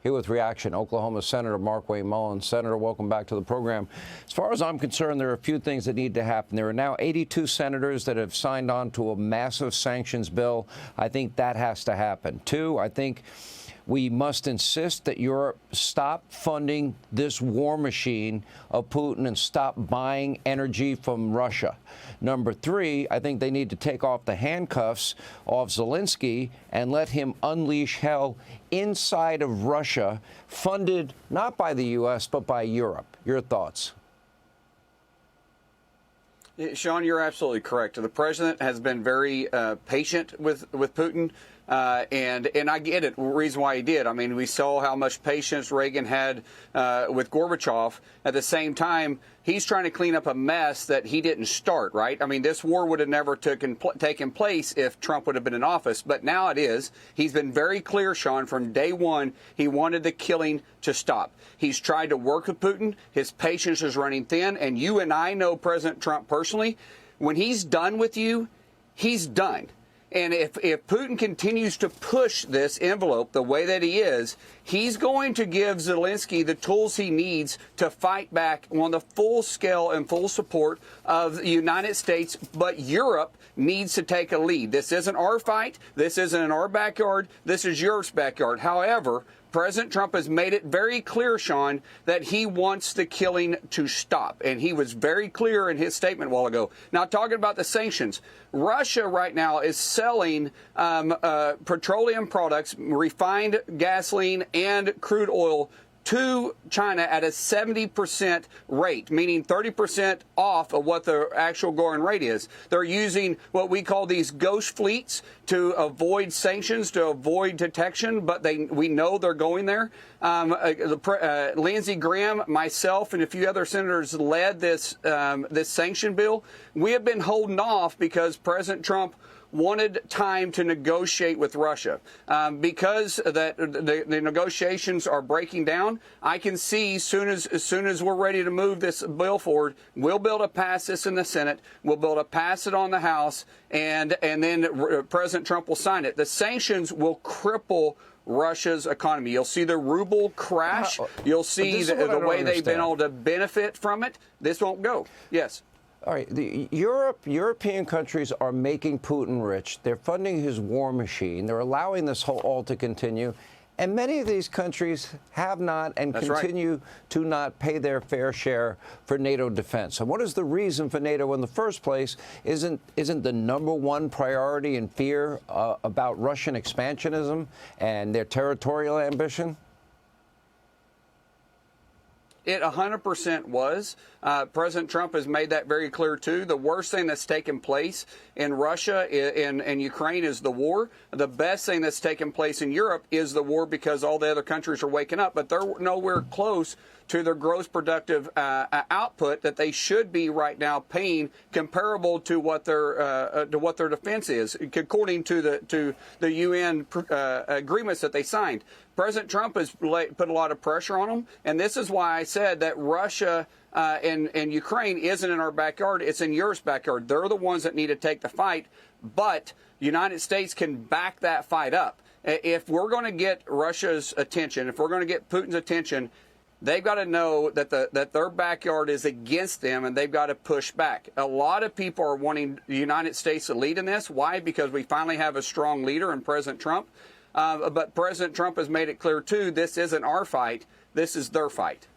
Here with reaction, Oklahoma Senator Markwayne Mullins. Senator, welcome back to the program. As far as I'm concerned, there are a few things that need to happen. There are now 82 senators that have signed on to a massive sanctions bill. I think that has to happen. Two, I think we must insist that Europe stop funding this war machine of Putin and stop buying energy from Russia. Number three, I think they need to take off the handcuffs off Zelensky and let him unleash hell inside of Russia, funded not by the U.S., but by Europe. Your thoughts? Sean, you're absolutely correct. The president has been very patient with Putin. And I get it, the reason why he did. I mean, we saw how much patience Reagan had with Gorbachev. At the same time, he's trying to clean up a mess that he didn't start, right? I mean, this war would have never taken place if Trump would have been in office, but now it is. He's been very clear, Sean, from day one, he wanted the killing to stop. He's tried to work with Putin. His patience is running thin, and you and I know President Trump personally. When he's done with you, he's done. And if Putin continues to push this envelope the way that he is, he's going to give Zelensky the tools he needs to fight back on the full scale and full support of the United States. But Europe needs to take a lead. This isn't our fight. This isn't in our backyard. This is Europe's backyard. However, President Trump has made it very clear, Sean, that he wants the killing to stop. And he was very clear in his statement a while ago. Now, talking about the sanctions, Russia right now is selling petroleum products, refined gasoline, and crude oil to China at a 70% rate, meaning 30% off of what the actual going rate is. They're using what we call these ghost fleets to avoid sanctions, to avoid detection, but we know they're going there. Lindsey Graham, myself, and a few other senators led this sanction bill. We have been holding off because President Trump wanted time to negotiate with Russia. Because the negotiations are breaking down, I can see as soon as we're ready to move this bill forward, we'll be able to pass this in the Senate, we'll be able to pass it on the House, and then President Trump will sign it. The sanctions will cripple Russia's economy. You'll see the ruble crash. You'll see the way they've been able to benefit from it. This won't go. Yes. All right, European countries are making Putin rich. They're funding his war machine. They're allowing this all to continue. And many of these countries have not and continue to not pay their fair share for NATO defense. And what is the reason for NATO in the first place? Isn't the number one priority and fear about Russian expansionism and their territorial ambition? It 100% was. President Trump has made that very clear, too. The worst thing that's taken place in Russia and Ukraine is the war. The best thing that's taken place in Europe is the war because all the other countries are waking up, but they're nowhere close to their gross productive output that they should be right now paying comparable to what their defense is, according to the UN agreements that they signed. President Trump has put a lot of pressure on them, and this is why I said that Russia and Ukraine isn't in our backyard. It's in Europe's backyard. They're the ones that need to take the fight, but the United States can back that fight up. If we're going to get Russia's attention, if we're going to get Putin's attention, they've got to know that their backyard is against them, and they've got to push back. A lot of people are wanting the United States to lead in this. Why? Because we finally have a strong leader in President Trump. But President Trump has made it clear, too, this isn't our fight. This is their fight.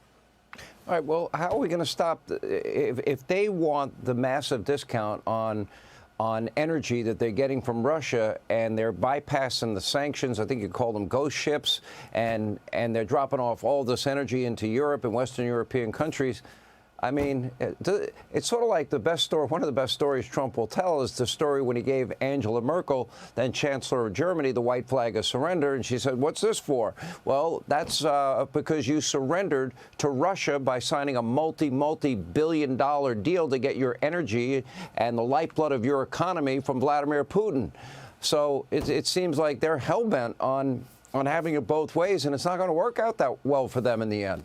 All right. Well, how are we going to stop if they want the massive discount on energy that they're getting from Russia, and they're bypassing the sanctions? I think you call them ghost ships, and they're dropping off all this energy into Europe and Western European countries. I mean, it's sort of like the best story. One of the best stories Trump will tell is the story when he gave Angela Merkel, then Chancellor of Germany, the white flag of surrender. And she said, "What's this for?" Well, that's because you surrendered to Russia by signing a multi-billion-dollar deal to get your energy and the lifeblood of your economy from Vladimir Putin. So it seems like they're hell-bent on having it both ways, and it's not going to work out that well for them in the end.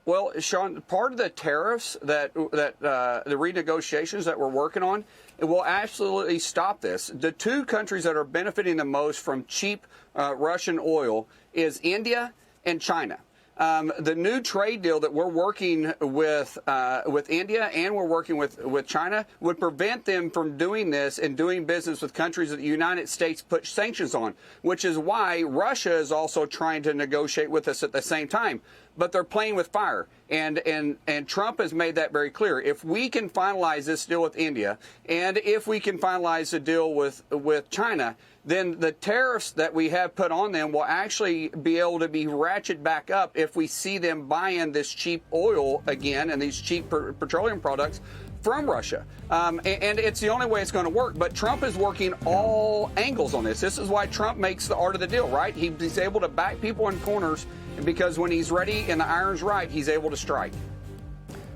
Well, Sean, part of the tariffs that the renegotiations that we're working on, it will absolutely stop this. The two countries that are benefiting the most from cheap Russian oil is India and China. The new trade deal that we're working with India and we're working with China would prevent them from doing this and doing business with countries that the United States put sanctions on, which is why Russia is also trying to negotiate with us at the same time. But they're playing with fire, and Trump has made that very clear. If we can finalize this deal with India, and if we can finalize the deal with China, then the tariffs that we have put on them will actually be able to be ratcheted back up if we see them buying this cheap oil again and these cheap petroleum products from Russia. And it's the only way it's going to work. But Trump is working all angles on this. This is why Trump makes the art of the deal, right? He's able to back people in corners, because when he's ready and the iron's right, he's able to strike.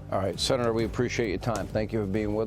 All right, Senator, we appreciate your time. Thank you for being with us.